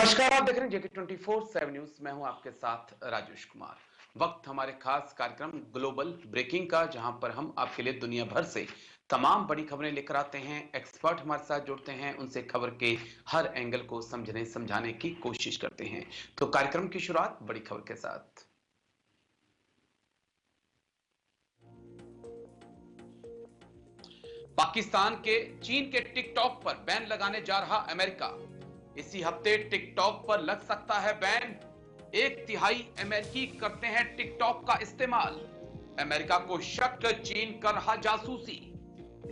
नमस्कार, आप देख रहे हैं जेके 24/7 न्यूज। मैं हूं आपके साथ राजेश कुमार। वक्त हमारे खास कार्यक्रम ग्लोबल ब्रेकिंग का, जहां पर हम आपके लिए दुनिया भर से तमाम बड़ी खबरें लेकर आते हैं। एक्सपर्ट हमारे साथ जुड़ते हैं, उनसे खबर के हर एंगल को समझने समझाने की कोशिश करते हैं। तो कार्यक्रम की शुरुआत बड़ी खबर के साथ। पाकिस्तान के चीन के टिकटॉक पर बैन लगाने जा रहा अमेरिका। इसी हफ्ते टिकटॉक पर लग सकता है बैन। 1/3 अमेरिकी करते हैं टिकटॉक का इस्तेमाल। अमेरिका को शक, चीन कर रहा जासूसी।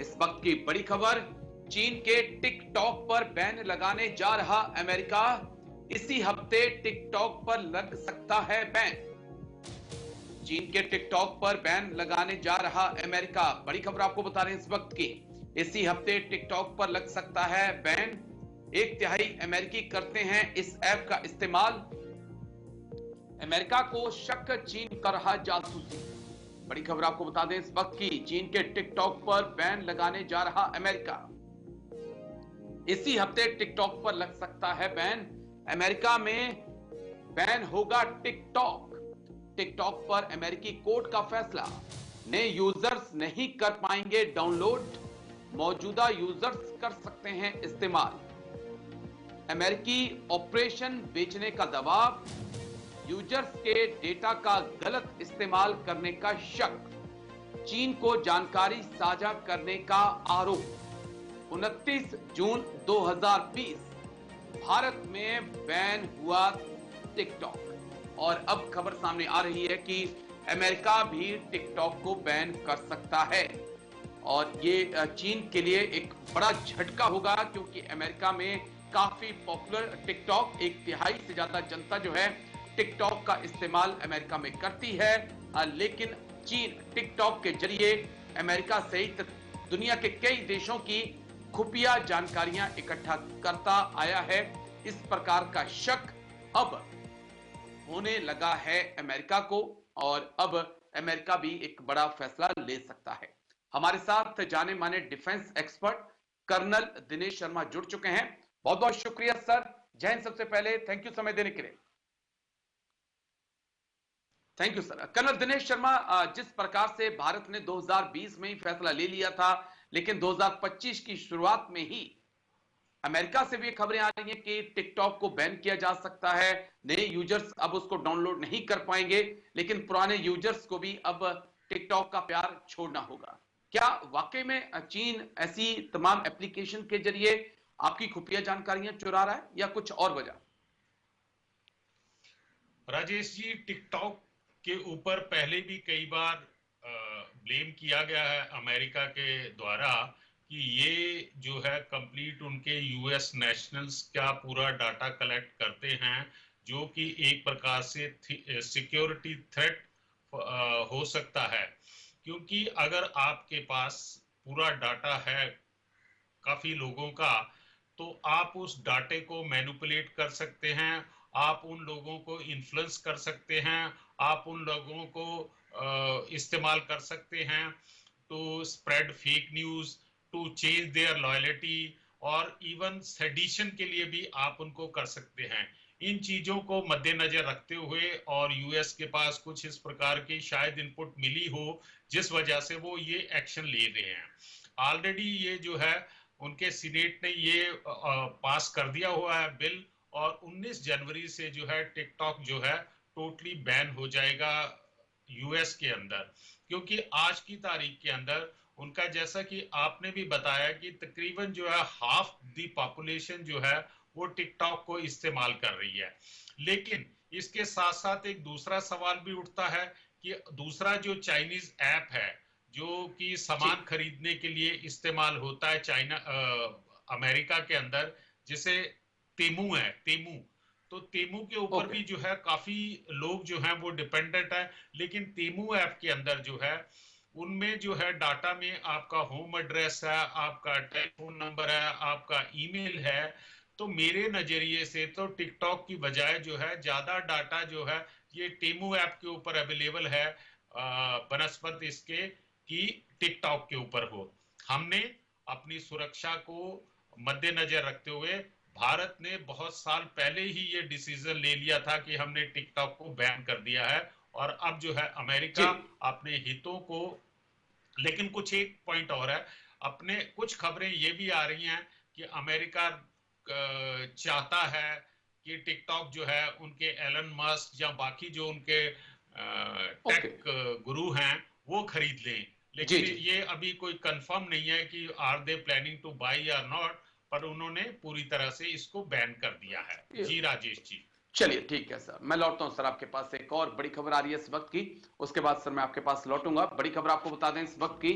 इस वक्त की बड़ी खबर, चीन के टिकटॉक पर बैन लगाने जा रहा अमेरिका। इसी हफ्ते टिकटॉक पर लग सकता है बैन। चीन के टिकटॉक पर बैन लगाने जा रहा अमेरिका। बड़ी खबर आपको बता रहे हैं इस वक्त की। इसी हफ्ते टिकटॉक पर लग सकता है बैन। 1/3 अमेरिकी करते हैं इस ऐप का इस्तेमाल। अमेरिका को शक, चीन कर रहा जासूसी। बड़ी खबर आपको बता दें इस वक्त की। चीन के टिकटॉक पर बैन लगाने जा रहा अमेरिका। इसी हफ्ते टिकटॉक पर लग सकता है बैन। अमेरिका में बैन होगा टिकटॉक। टिकटॉक पर अमेरिकी कोर्ट का फैसला। नए यूजर्स नहीं कर पाएंगे डाउनलोड, मौजूदा यूजर्स कर सकते हैं इस्तेमाल। अमेरिकी ऑपरेशन बेचने का दबाव, यूजर्स के डेटा का गलत इस्तेमाल करने का शक, चीन को जानकारी साझा करने का आरोप। 29 जून 2020 भारत में बैन हुआ टिकटॉक, और अब खबर सामने आ रही है कि अमेरिका भी टिकटॉक को बैन कर सकता है। और ये चीन के लिए एक बड़ा झटका होगा, क्योंकि अमेरिका में काफी पॉपुलर टिकटॉक, 1/3 से ज्यादा जनता जो है टिकटॉक का इस्तेमाल अमेरिका में करती है। लेकिन चीन टिकटॉक के जरिए अमेरिका सहित दुनिया के कई देशों की खुफिया जानकारियां इकट्ठा करता आया है। इस प्रकार का शक अब होने लगा है अमेरिका को, और अब अमेरिका भी एक बड़ा फैसला ले सकता है। हमारे साथ जाने माने defence expert colonel Dinesh Sharma जुड़ चुके हैं। बहुत बहुत शुक्रिया सर। जय हिंद। सबसे पहले थैंक यू समय देने के लिए। Thank you sir. Colonel Dinesh Sharma, जिस प्रकार से भारत ने 2020 में ही फैसला ले लिया था, लेकिन 2025 की शुरुआत में ही अमेरिका से भी खबरें आ रही हैं कि टिकटॉक को बैन किया जा सकता है। नए यूजर्स अब उसको डाउनलोड नहीं कर पाएंगे, लेकिन पुराने यूजर्स को भी अब टिकटॉक का प्यार छोड़ना होगा। क्या वाकई में चीन ऐसी तमाम एप्लीकेशन के जरिए आपकी खुफिया जानकारियां चुरा रहा है, या कुछ और वजह? राजेश जी, टिकटॉक के ऊपर पहले भी कई बार ब्लेम किया गया है अमेरिका के द्वारा कि ये जो है कंप्लीट उनके यूएस नेशनल्स का पूरा डाटा कलेक्ट करते हैं, जो कि एक प्रकार से सिक्योरिटी थ्रेट हो सकता है। क्योंकि अगर आपके पास पूरा डाटा है काफी लोगों का, तो आप उस डाटे को मैनिपुलेट कर सकते हैं, आप उन लोगों को इन्फ्लुएंस कर सकते हैं, आप उन लोगों को इस्तेमाल कर सकते हैं to spread fake news, to change their loyalty, और इवन सेडिशन के लिए भी आप उनको कर सकते हैं। इन चीजों को मद्देनजर रखते हुए, और यूएस के पास कुछ इस प्रकार की शायद इनपुट मिली हो जिस वजह से वो ये एक्शन ले रहे हैं। ऑलरेडी ये जो है उनके सीनेट ने ये पास कर दिया हुआ है बिल, और 19 जनवरी से जो है टिकटॉक जो है टोटली बैन हो जाएगा यूएस के अंदर। क्योंकि आज की तारीख के अंदर उनका, जैसा कि आपने भी बताया, कि तकरीबन जो है हाफ दी पॉपुलेशन जो है वो टिकटॉक को इस्तेमाल कर रही है। लेकिन इसके साथ साथ एक दूसरा सवाल भी उठता है कि दूसरा जो चाइनीज ऐप है जो कि सामान खरीदने के लिए इस्तेमाल होता है चाइना अमेरिका के अंदर, जिसे तेमू है, तेमू। तो तेमू के ऊपर भी जो है काफी लोग जो हैं वो डिपेंडेंट है। लेकिन तेमू ऐप के अंदर जो है उनमें जो है डाटा में आपका होम एड्रेस है, आपका टेलीफोन नंबर है, आपका ईमेल है। तो मेरे नजरिए से तो टिकटॉक की बजाय जो है ज्यादा डाटा जो है ये टेमू ऐप के ऊपर अवेलेबल है बनस्पत इसके कि टिकटॉक के ऊपर हो। हमने अपनी सुरक्षा को मद्देनजर रखते हुए भारत ने बहुत साल पहले ही ये डिसीजन ले लिया था कि हमने टिकटॉक को बैन कर दिया है, और अब जो है जी। अमेरिका अपने हितों को, लेकिन कुछ एक पॉइंट और है, अपने कुछ खबरें ये भी आ रही हैं कि अमेरिका चाहता है कि टिकटॉक जो है उनके एलन मस्क या बाकी जो उनके ओके। टेक गुरु हैं वो खरीद लें, जी लेकिन जी। ये अभी कोई कंफर्म नहीं है कि are they planning to buy या नॉट, पर उन्होंने पूरी तरह से इसको बैन कर दिया है। जी राजेश जी। चलिए ठीक है सर, मैं लौटता हूं सर आपके पास। एक और बड़ी खबर आ रही है इस वक्त की, उसके बाद सर मैं आपके पास लौटूंगा। बड़ी खबर आपको बता दें इस वक्त की,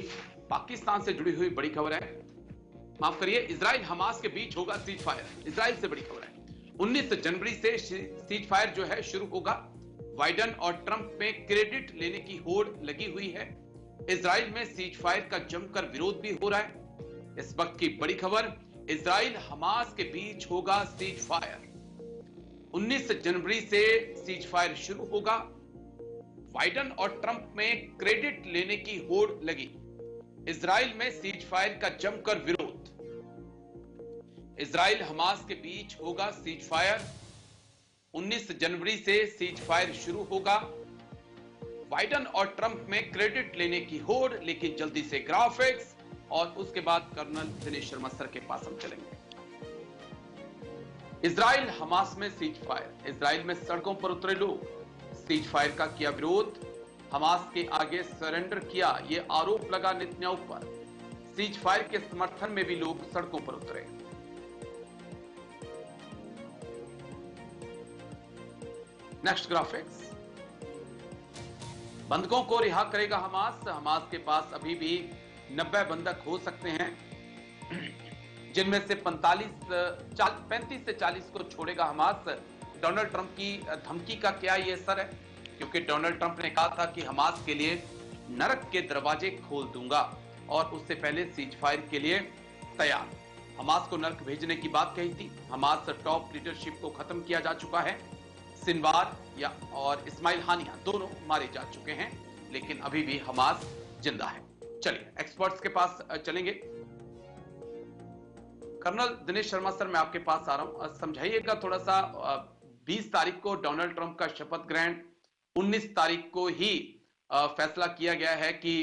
पाकिस्तान से जुड़ी हुई बड़ी खबर है। माफ करिए, इजराइल हमास के बीच होगा सीज फायर। इजराइल से बड़ी खबर है। 19 जनवरी से सीज फायर जो है शुरू होगा। बाइडन और ट्रंप में क्रेडिट लेने की होड़ लगी हुई है। इजराइल में सीज फायर का जमकर विरोध भी हो रहा है। इस वक्त की बड़ी खबर, इजराइल हमास के बीच होगा सीज फायर। 19 जनवरी से सीज फायर शुरू होगा। बाइडन और ट्रंप में क्रेडिट लेने की होड़ लगी। इजराइल में सीज फायर का जमकर विरोध। इजराइल हमास के बीच होगा सीज फायर। 19 जनवरी से सीज फायर शुरू होगा। बाइडन और ट्रंप में क्रेडिट लेने की होड़, लेकिन जल्दी से ग्राफिक्स और उसके बाद कर्नल दिनेश शर्मा सर के पास हम चलेंगे। इजराइल हमास में सीज फायर। इजराइल में सड़कों पर उतरे लोग, सीज फायर का किया विरोध। हमास के आगे सरेंडर किया, यह आरोप लगा नेतन्याहू पर। सीज फायर के समर्थन में भी लोग सड़कों पर उतरे। Next graphics. बंधकों को रिहा करेगा हमास। हमास के पास अभी भी 90 बंधक हो सकते हैं, जिनमें से 35 से 40 को छोड़ेगा हमास। डोनाल्ड ट्रंप की धमकी का क्या ये असर है? क्योंकि डोनाल्ड ट्रंप ने कहा था कि हमास के लिए नरक के दरवाजे खोल दूंगा, और उससे पहले सीज फायर के लिए तैयार। हमास को नरक भेजने की बात कही थी। हमास टॉप लीडरशिप को खत्म किया जा चुका है। सिनवार या और इस्माइल हानिया दोनों मारे जा चुके हैं, लेकिन अभी भी हमास जिंदा है। चलिए एक्सपर्ट्स के पास चलेंगे। कर्नल दिनेश शर्मा सर, मैं आपके पास आ रहा हूं, समझाइएगा थोड़ा सा। 20 तारीख को डोनाल्ड ट्रंप का शपथ ग्रहण, 19 तारीख को ही फैसला किया गया है कि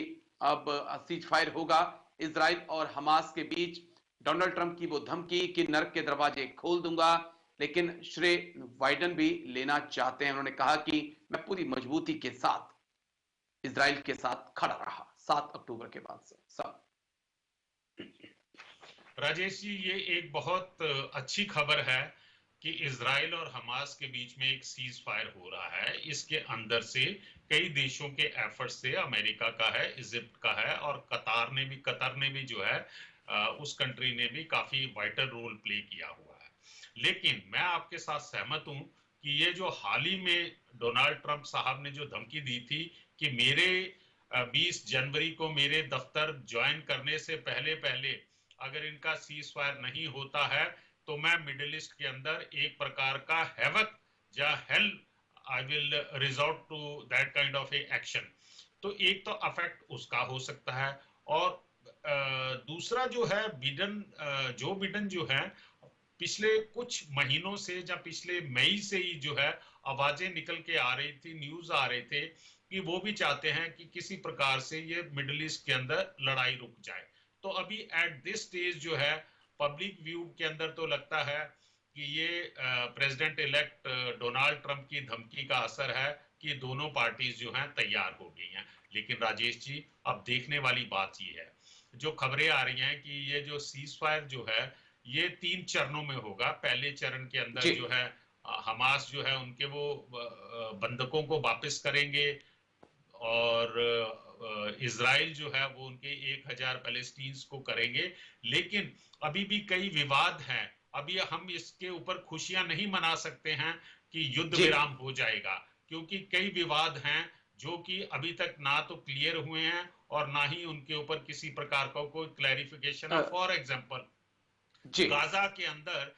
अब सीज फायर होगा इजराइल और हमास के बीच। डोनाल्ड ट्रंप की वो धमकी कि नरक के दरवाजे खोल दूंगा, लेकिन श्रेय बाइडन भी लेना चाहते हैं। उन्होंने कहा कि मैं पूरी मजबूती के साथ इजराइल के साथ खड़ा रहा 7 अक्टूबर के बाद से। सब राजेश जी, ये एक बहुत अच्छी खबर है कि इजराइल और हमास के बीच में एक सीज फायर हो रहा है। इसके अंदर से कई देशों के एफर्ट से, अमेरिका का है, इजिप्ट का है, और कतर ने भी जो है उस कंट्री ने भी काफी वाइटल रोल प्ले किया हुआ है। लेकिन मैं आपके साथ सहमत हूं कि ये जो हाल ही में डोनाल्ड ट्रंप साहब ने जो धमकी दी थी कि मेरे 20 जनवरी को मेरे दफ्तर ज्वाइन करने से पहले पहले अगर इनका सीज फायर नहीं होता है तो मैं मिडिल ईस्ट के अंदर एक प्रकार का हैवक या hell I will resort to that kind of a action. तो एक तो अफेक्ट उसका हो सकता है, और दूसरा जो है बिडेन जो है पिछले कुछ महीनों से या पिछले मई से ही जो है आवाजें निकल के आ रही थी, न्यूज आ रहे थे कि वो भी चाहते हैं कि किसी प्रकार से ये मिडिल ईस्ट के अंदर लड़ाई रुक जाए। तो अभी एट दिस स्टेज जो है पब्लिक व्यू के अंदर तो लगता है कि ये प्रेसिडेंट इलेक्ट डोनाल्ड ट्रंप की धमकी का असर है कि दोनों पार्टीज जो हैं तैयार हो गई हैं। लेकिन राजेश जी, अब देखने वाली बात ये है, जो खबरें आ रही हैं कि ये जो सीज फायर जो है ये 3 चरणों में होगा। पहले चरण के अंदर जो है हमास जो है उनके वो बंधकों को वापस करेंगे, और इजराइल जो है वो उनके 1000 पैलेस्टीन्स को करेंगे। लेकिन अभी भी कई विवाद हैं। अभी हम इसके ऊपर खुशियां नहीं मना सकते हैं कि युद्ध विराम हो जाएगा, क्योंकि कई विवाद हैं जो कि अभी तक ना तो क्लियर हुए हैं और ना ही उनके ऊपर किसी प्रकार का कोई क्लैरिफिकेशन है। फॉर एग्जांपल, गाजा के अंदर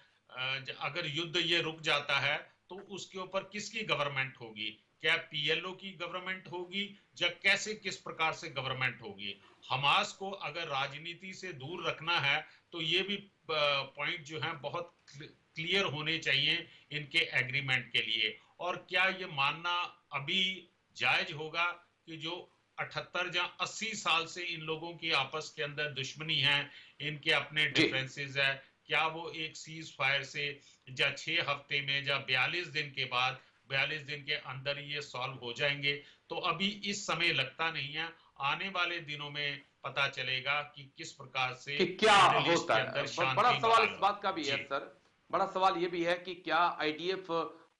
अगर युद्ध ये रुक जाता है तो उसके ऊपर किसकी गवर्नमेंट होगी? क्या पीएलओ की गवर्नमेंट होगी या कैसे किस प्रकार से गवर्नमेंट होगी। हमास को अगर राजनीति से दूर रखना है तो ये भी पॉइंट जो है बहुत क्लियर होने चाहिए इनके एग्रीमेंट के लिए। और क्या ये मानना अभी जायज होगा कि जो 78 या 80 साल से इन लोगों की आपस के अंदर दुश्मनी है, इनके अपने डिफरेंसेस है, क्या वो एक सीज फायर से या 6 हफ्ते में या 42 दिन के बाद 42 दिन के अंदर ये सॉल्व हो जाएंगे? तो अभी इस समय लगता नहीं है, आने वाले दिनों में पता चलेगा कि किस प्रकार से कि क्या मिडिल ईस्ट होता के है। अंदर बड़ा शांति सवाल बहाल इस हो। बात का भी है सर, बड़ा सवाल ये भी है कि क्या आईडीएफ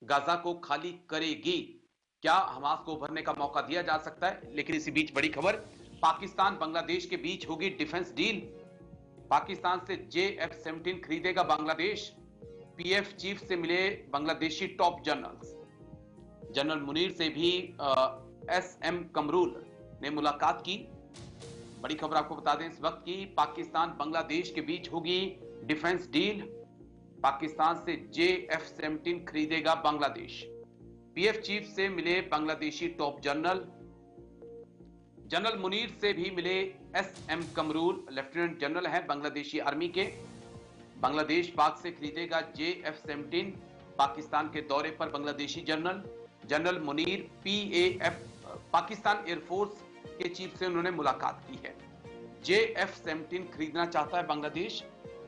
गाजा को खाली करेगी, क्या हमास को उभरने का मौका दिया जा सकता है। लेकिन इसी बीच बड़ी खबर, पाकिस्तान बांग्लादेश के बीच होगी डिफेंस डील। पाकिस्तान से JF-17 खरीदेगा बांग्लादेश। पीएफ चीफ से मिले Bangladeshi top generals. General Munir से भी SM कमरूल ने मुलाकात की। बड़ी खबर आपको बता दें इस वक्त की, पाकिस्तान बांग्लादेश के बीच होगी डिफेंस डील। पाकिस्तान से JF-17 खरीदेगा बांग्लादेश। पीएफ चीफ से मिले Bangladeshi top general. General Munir से भी मिले SM कमरूल, लेफ्टिनेंट जनरल हैं बांग्लादेशी आर्मी के। बांग्लादेश पाक से खरीदेगा JF-17। पाकिस्तान के दौरे पर Bangladeshi general. General Munir PAF Pakistan air force के चीफ से उन्होंने मुलाकात की है। JF-17 खरीदना चाहता है बांग्लादेश।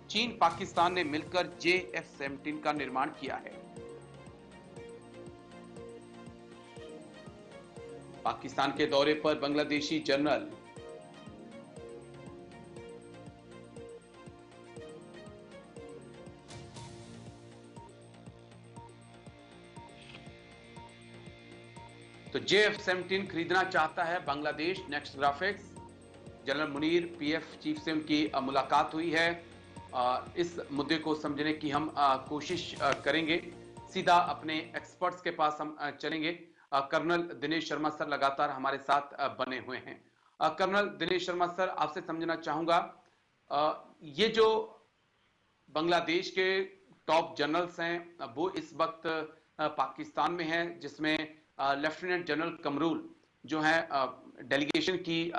चीन पाकिस्तान ने मिलकर JF-17 का निर्माण किया है। पाकिस्तान के दौरे पर बांग्लादेशी जनरल। तो JF-17 खरीदना चाहता है Bangladesh. Next graphics, general Munir PF chief से उनकी मुलाकात हुई है। इस मुद्दे को समझने की हम कोशिश करेंगे। सीधा अपने एक्सपर्ट्स के पास हम चलेंगे। कर्नल दिनेश शर्मा सर लगातार हमारे साथ बने हुए हैं। कर्नल दिनेश शर्मा सर, आपसे समझना चाहूंगा, ये जो बांग्लादेश के टॉप जनरल्स हैं वो इस वक्त पाकिस्तान में हैं, जिसमें लेफ्टिनेंट जनरल कमरूल जो है डेलीगेशन की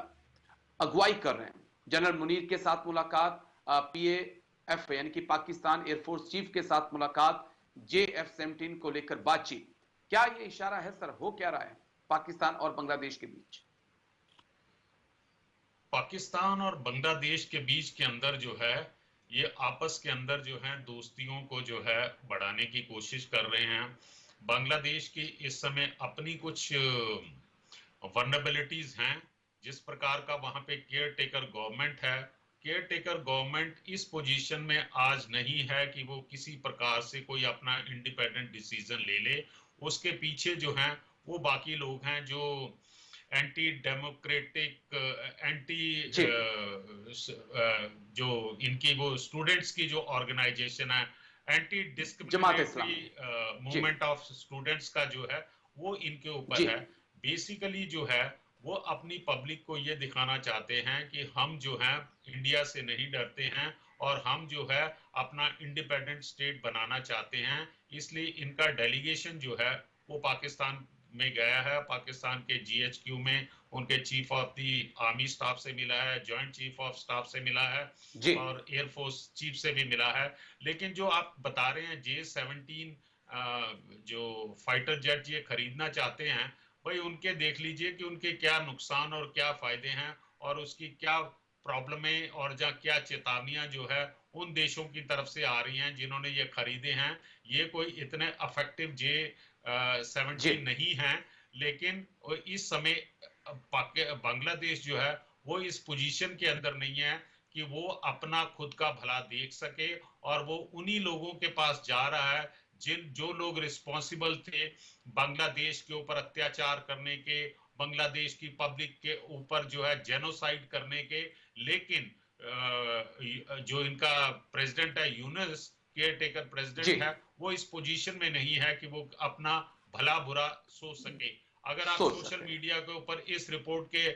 अगुवाई कर रहे हैं। जनरल मुनीर के साथ मुलाकात, PAF यानी कि पाकिस्तान एयरफोर्स चीफ के साथ मुलाकात, JF-17 को लेकर बातचीत। क्या ये इशारा है सर, हो क्या रहा है पाकिस्तान और बांग्लादेश के बीच? पाकिस्तान और बांग्लादेश के बीच के अंदर जो है ये आपस के अंदर जो है दोस्तियों को जो है बढ़ाने की कोशिश कर रहे हैं। बांग्लादेश की इस समय अपनी कुछ वल्नरेबिलिटीज हैं। जिस प्रकार का वहां पे केयर टेकर गवर्नमेंट है, केयर टेकर गवर्नमेंट इस पोजीशन में आज नहीं है कि वो किसी प्रकार से कोई अपना इंडिपेंडेंट डिसीजन ले ले। उसके पीछे जो हैं वो बाकी लोग हैं जो एंटी डेमोक्रेटिक, एंटी जो इनकी वो स्टूडेंट्स की जो ऑर्गेनाइजेशन है, anti discriminatory movement of students का जो है वो इनके ऊपर है। बेसिकली जो है वो अपनी पब्लिक को ये दिखाना चाहते हैं कि हम जो है इंडिया से नहीं डरते हैं और हम जो है अपना इंडिपेंडेंट स्टेट बनाना चाहते हैं। इसलिए इनका डेलीगेशन जो है वो पाकिस्तान में गया है। पाकिस्तान के GHQ में उनके chief of the army staff से मिला है, जॉइंट चीफ ऑफ स्टाफ से मिला है और एयरफोर्स चीफ से भी मिला है। लेकिन जो आप बता रहे हैं J-17 जो फाइटर जेट ये खरीदना चाहते हैं, भाई उनके देख लीजिए कि उनके क्या नुकसान और क्या फायदे हैं और उसकी क्या प्रॉब्लमें और क्या चेतावनियां जो है उन देशों की तरफ से आ रही हैं जिन्होंने ये खरीदे हैं। ये कोई इतने अफेक्टिव J-17 नहीं है। लेकिन इस समय बांग्लादेश जो है वो इस पोजीशन के अंदर नहीं है कि वो अपना खुद का भला देख सके और वो उन्हीं लोगों के पास जा रहा है जो लोग रिस्पॉन्सिबल थे बांग्लादेश के ऊपर अत्याचार करने के, बांग्लादेश की पब्लिक के ऊपर जो है जेनोसाइड करने के। लेकिन जो इनका प्रेसिडेंट है यूनुस, केयर टेकर प्रेसिडेंट है, वो इस पोजीशन में नहीं है कि वो अपना भला बुरा सोच सके। अगर आप सोशल मीडिया के ऊपर इस रिपोर्ट के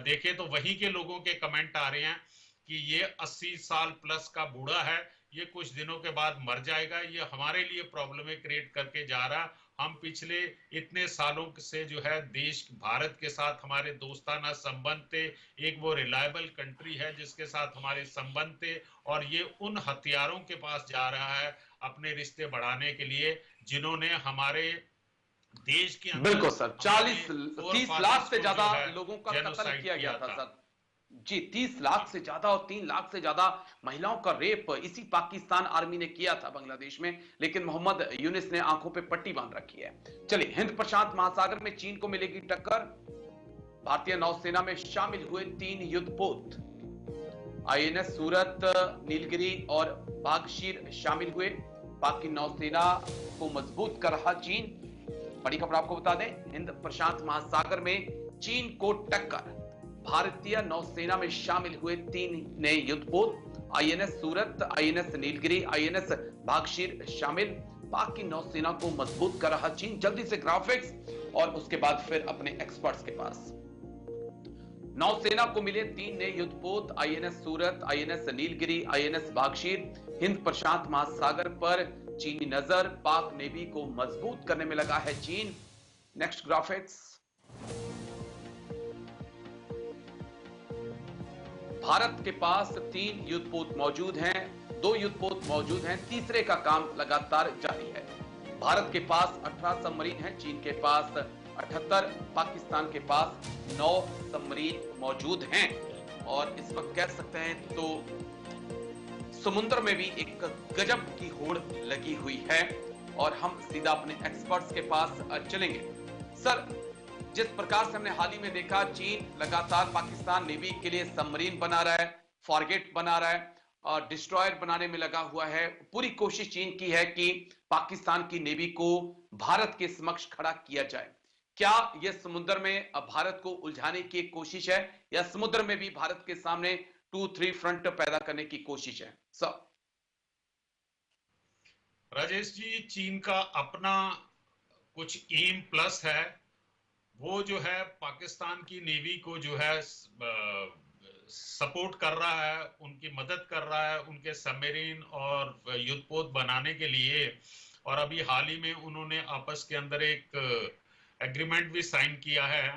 देखें तो वही के लोगों के कमेंट आ रहे हैं कि ये 80 साल प्लस का बूढ़ा है, ये कुछ दिनों के बाद मर जाएगा, ये हमारे लिए प्रॉब्लम क्रिएट करके जा रहा, हम पिछले इतने सालों से जो है देश भारत के साथ हमारे दोस्ताना संबंध थे, एक वो रिलायबल कंट्री है जिसके साथ हमारे संबंध थे, और ये उन हथियारों के पास जा रहा है अपने रिश्ते बढ़ाने के लिए जिन्होंने हमारे देश के अंदर बिल्कुल सर, 30 लाख से ज्यादा लोगों का कत्ल किया गया था सर जी। 30 लाख से ज्यादा और 3 लाख से ज्यादा महिलाओं का रेप इसी पाकिस्तान आर्मी ने किया था बांग्लादेश में, लेकिन मोहम्मद यूनिस ने आंखों पे पट्टी बांध रखी है। चलिए, हिंद प्रशांत महासागर में चीन को मिलेगी टक्कर। भारतीय नौसेना में शामिल हुए 3 युद्धपोत आईएनएस सूरत, नीलगिरी और बागशीर शामिल हुए। पाक की नौसेना को मजबूत कर रहा चीन। बड़ी खबर आपको बता दें, हिंद प्रशांत महासागर में चीन को टक्कर। भारतीय नौसेना में शामिल हुए 3 नए युद्धपोत आईएनएस सूरत, आईएनएस नीलगिरी, आईएनएस बागशीर शामिल। पाक की नौसेना को मजबूत कर रहा चीन। जल्दी से ग्राफिक्स और उसके बाद फिर अपने एक्सपर्ट्स के पास। नौसेना को मिले 3 नए युद्धपोत आईएनएस सूरत, आईएनएस नीलगिरी, आईएनएस बागशीर। हिंद प्रशांत महासागर पर चीनी नजर। पाक नेवी को मजबूत करने में लगा है चीन। Next graphics. भारत के पास 3 युद्धपोत मौजूद हैं, 2 युद्धपोत मौजूद हैं, तीसरे का काम लगातार जारी है। भारत के पास 18 सबमरीन हैं, चीन के पास 78, पाकिस्तान के पास 9 सबमरीन मौजूद हैं। और इस वक्त कह सकते हैं तो समुद्र में भी एक गजब की होड़ लगी हुई है। और हम सीधा अपने एक्सपर्ट्स के पास चलेंगे। सर, जिस प्रकार से हमने हाल ही में देखा, चीन लगातार पाकिस्तान नेवी के लिए सबमरीन बना रहा है, फॉरगेट बना रहा है और डिस्ट्रॉयर बनाने में लगा हुआ है। पूरी कोशिश चीन की है कि पाकिस्तान की नेवी को भारत के समक्ष खड़ा किया जाए। क्या यह समुद्र में भारत को उलझाने की एक कोशिश है, या समुद्र में भी भारत के सामने 2-3 फ्रंट पैदा करने की कोशिश है? सर राजेश जी, चीन का अपना कुछ एम प्लस है। वो जो है पाकिस्तान की नेवी को जो है सपोर्ट कर रहा है, उनकी मदद कर रहा है उनके सबमरीन और युद्धपोत बनाने के लिए। और अभी हाल ही में उन्होंने आपस के अंदर एक एग्रीमेंट भी साइन किया है।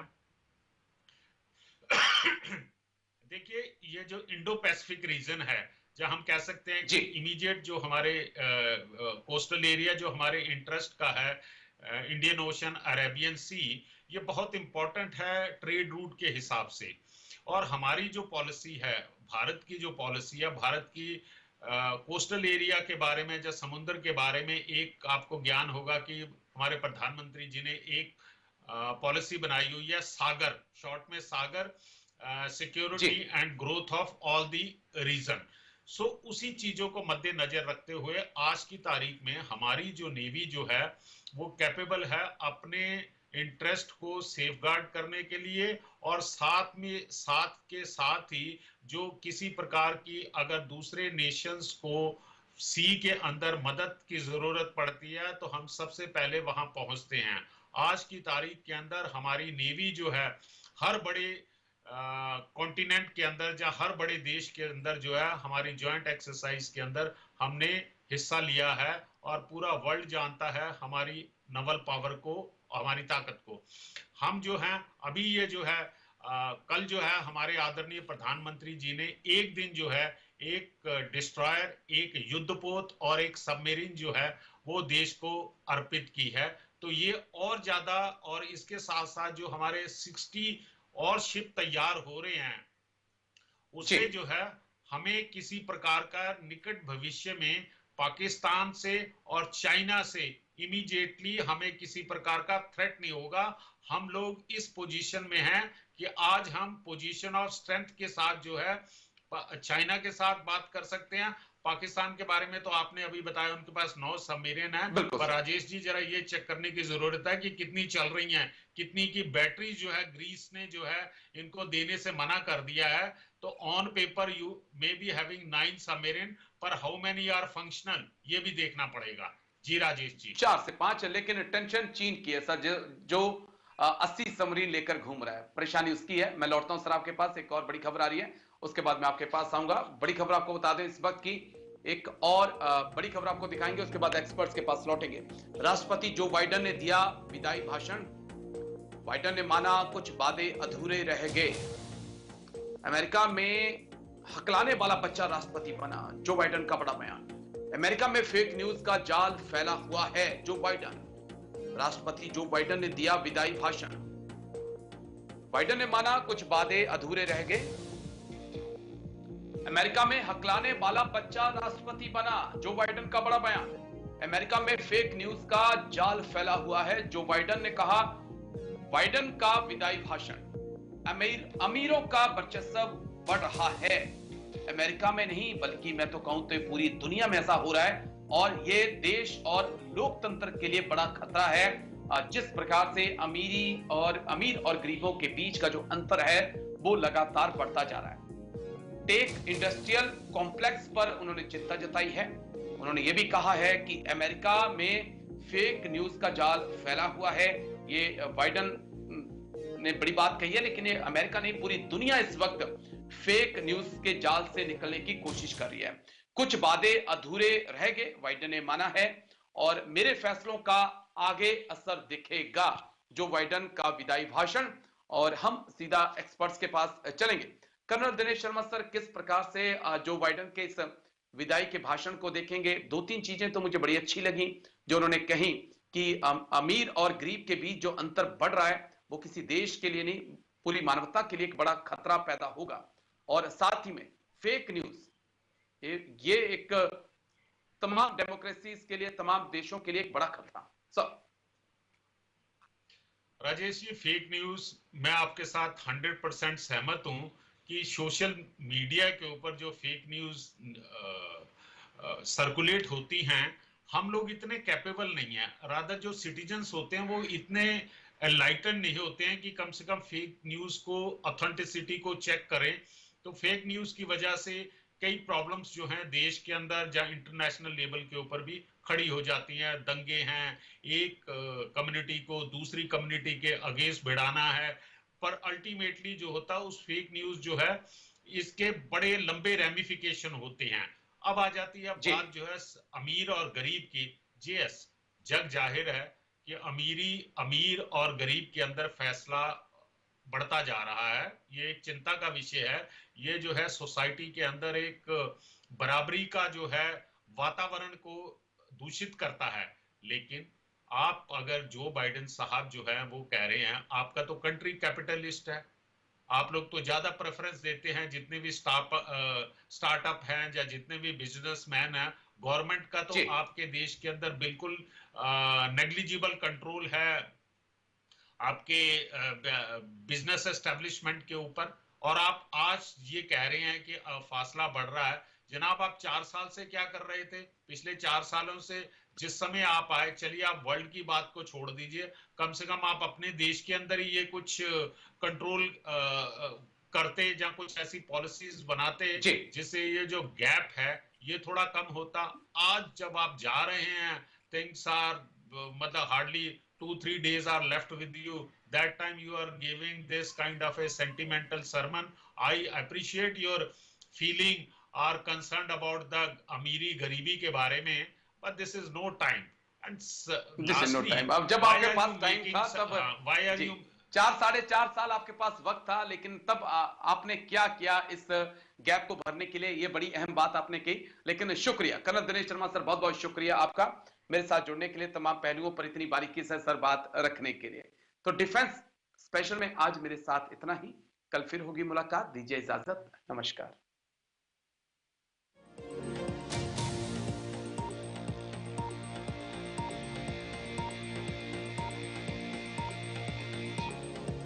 देखिए, ये जो इंडो पैसिफिक रीजन है, जहां हम कह सकते हैं कि इमीडिएट जो हमारे कोस्टल एरिया जो हमारे इंटरेस्ट का है, इंडियन ओशन, अरेबियन सी, ये बहुत इंपॉर्टेंट है ट्रेड रूट के हिसाब से। और हमारी जो पॉलिसी है, भारत की जो पॉलिसी है, भारत की कोस्टल एरिया के बारे में, जो समुद्र के बारे में एक आपको ज्ञान होगा कि हमारे प्रधानमंत्री जी ने एक पॉलिसी बनाई हुई है, सागर, शॉर्ट में Sagar, security and growth of all the region. So उसी चीजों को मद्देनजर रखते हुए आज की तारीख में हमारी जो नेवी जो है वो कैपेबल है अपने इंटरेस्ट को सेफगार्ड करने के लिए, और साथ के साथ ही जो किसी प्रकार की अगर दूसरे नेशंस को सी के अंदर मदद की जरूरत पड़ती है तो हम सबसे पहले वहां पहुंचते हैं। आज की तारीख के अंदर हमारी नेवी जो है हर बड़े कॉन्टिनेंट के अंदर या हर बड़े देश के अंदर जो है हमारी जॉइंट एक्सरसाइज के अंदर हमने हिस्सा लिया है, और पूरा वर्ल्ड जानता है हमारी नवल पावर को, हमारी ताकत को। हम जो हैं अभी ये जो है कल जो है हमारे आदरणीय प्रधानमंत्री जी ने एक दिन जो है एक डिस्ट्रॉयर, एक युद्धपोत और एक सबमरीन जो है वो देश को अर्पित की है। तो ये और ज्यादा, और इसके साथ साथ जो हमारे 60 और शिप तैयार हो रहे हैं, उससे जो है हमें किसी प्रकार का निकट भविष्य में पाकिस्तान से और चाइना से इमीडिएटली हमें किसी प्रकार का थ्रेट नहीं होगा। हम लोग इस पोजीशन में हैं कि आज हम पोजीशन ऑफ स्ट्रेंथ के साथ जो है चाइना के साथ बात कर सकते हैं। पाकिस्तान के बारे में तो आपने अभी बताया उनके पास 9 सबमरीन है, पर राजेश जी जरा ये चेक करने की जरूरत है कि कितनी चल रही हैं, कितनी की बैटरी जो है ग्रीस ने जो है इनको देने से मना कर दिया है। तो on paper you may be having 9 submarine, पर हाउ मेनी आर फंक्शनल ये भी देखना पड़ेगा। जी राजेश जी, 4 से 5 है, लेकिन टेंशन चीन की है सर, जो 80 सबमरीन लेकर घूम रहा है, परेशानी उसकी है। मैं लौटता हूं सर आपके पास, एक और बड़ी खबर आ रही है, उसके बाद मैं आपके पास आऊंगा। बड़ी खबर आपको बता दें इस वक्त की, एक और बड़ी खबर आपको दिखाएंगे, उसके बाद एक्सपर्ट्स के पास लौटेंगे। राष्ट्रपति जो बाइडेन ने दिया विदाई भाषण। बाइडेन ने माना कुछ वादे अधूरे रह गए। अमेरिका में हकलाने वाला बच्चा राष्ट्रपति बना, जो बाइडेन का बड़ा बयान। अमेरिका में फेक न्यूज का जाल फैला हुआ है, जो बाइडेन। राष्ट्रपति जो बाइडेन ने दिया विदाई भाषण। बाइडेन ने माना कुछ वादे अधूरे रह गए। अमेरिका में हकलाने वाला बच्चा राष्ट्रपति बना, जो बाइडेन का बड़ा बयान। अमेरिका में फेक न्यूज का जाल फैला हुआ है, जो बाइडेन ने कहा। बाइडेन का विदाई भाषण। अमीरों का वर्चस्व बढ़ रहा है, अमेरिका में नहीं बल्कि मैं तो कहूं तो पूरी दुनिया में ऐसा हो रहा है, और ये देश और लोकतंत्र के लिए बड़ा खतरा है। जिस प्रकार से अमीर और गरीबों के बीच का जो अंतर है वो लगातार बढ़ता जा रहा है। टेक इंडस्ट्रियल कॉम्प्लेक्स पर उन्होंने चिंता जताई है। उन्होंने ये भी कहा है कि अमेरिका में फेक न्यूज का जाल फैला हुआ है। ये बाइडेन ने बड़ी बात कही है, लेकिन ये अमेरिका नहीं पूरी दुनिया इस वक्त फेक न्यूज के जाल से निकलने की कोशिश कर रही है। कुछ वादे अधूरे रह गए, बाइडेन ने माना है, और मेरे फैसलों का आगे असर दिखेगा, जो बाइडेन का विदाई भाषण। और हम सीधा एक्सपर्ट्स के पास चलेंगे। कर्नल दिनेश शर्मा सर, किस प्रकार से जो बाइडेन के इस विदाई के भाषण को देखेंगे? दो तीन चीजें तो मुझे बड़ी अच्छी लगी जो उन्होंने कही कि अमीर और गरीब के बीच जो अंतर बढ़ रहा है वो किसी देश के लिए नहीं, पूरी मानवता के लिए एक बड़ा खतरा पैदा होगा। और साथ ही में फेक न्यूज ये एक तमाम डेमोक्रेसीज के लिए, तमाम देशों के लिए एक बड़ा खतरा। सर राजेश, ये फेक न्यूज, मैं आपके साथ 100% सहमत हूं कि सोशल मीडिया के ऊपर जो फेक न्यूज सर्कुलेट होती हैं, हम लोग इतने कैपेबल नहीं है। रादर जो सिटीजन्स होते हैं वो इतने एनलाइटन नहीं होते हैं कि कम से कम फेक न्यूज को, ऑथेंटिसिटी को चेक करें। तो फेक न्यूज की वजह से कई प्रॉब्लम्स जो हैं देश के अंदर या इंटरनेशनल लेवल के ऊपर भी खड़ी हो जाती हैं। दंगे हैं, एक कम्युनिटी को दूसरी कम्युनिटी के अगेंस्ट भिड़ाना है, पर अल्टीमेटली जो होता है उस फेक न्यूज जो है इसके बड़े लंबे रेमिफिकेशन होते हैं। अब आ जाती है बात जो है अमीर और गरीब की। जीएस, जग जाहिर है कि अमीर और गरीब के अंदर फैसला बढ़ता जा रहा है। ये एक चिंता का विषय है। ये जो है सोसाइटी के अंदर एक बराबरी का जो है वातावरण को दूषित करता है। लेकिन आप अगर जो बाइडेन साहब जो है वो कह रहे हैं, आपका तो कंट्री कैपिटलिस्ट है, आप लोग तो ज्यादा प्रेफरेंस देते हैं, जितने भी स्टार्टअप हैं या जितने भी बिजनेसमैन हैं, गवर्नमेंट का तो आपके देश के अंदर बिल्कुल नेग्लिजिबल कंट्रोल है आपके बिजनेस एस्टेब्लिशमेंट के ऊपर। और आप आज ये कह रहे हैं कि फासला बढ़ रहा है। जनाब, आप 4 साल से क्या कर रहे थे? पिछले 4 सालों से जिस समय आप आए, चलिए आप वर्ल्ड की बात को छोड़ दीजिए, कम से कम आप अपने देश के अंदर ही ये कुछ कंट्रोल करते या कुछ ऐसी पॉलिसीज बनाते जिससे ये जो गैप है ये थोड़ा कम होता। आज जब आप जा रहे हैं, थिंग्स आर मतलब hardly 2-3 days are left with you, that time you are giving this kind of a sentimental sermon. I appreciate your feeling or concerned about the अमीरी गरीबी के बारे में, but this is no time. And this is no time. अब जब आपके पास time था तब why are you 4-4.5 साल आपके पास वक्त था, लेकिन तब आपने क्या किया इस गैप को भरने के लिए? ये बड़ी अहम बात आपने की। लेकिन शुक्रिया कर्नल दिनेश शर्मा सर, बहुत बहुत शुक्रिया आपका मेरे साथ जुड़ने के लिए, तमाम पहलुओं पर इतनी बारीकी से सर बात रखने के लिए। तो डिफेंस स्पेशल में आज मेरे साथ इतना ही। कल फिर होगी मुलाकात, दीजिए इजाजत, नमस्कार।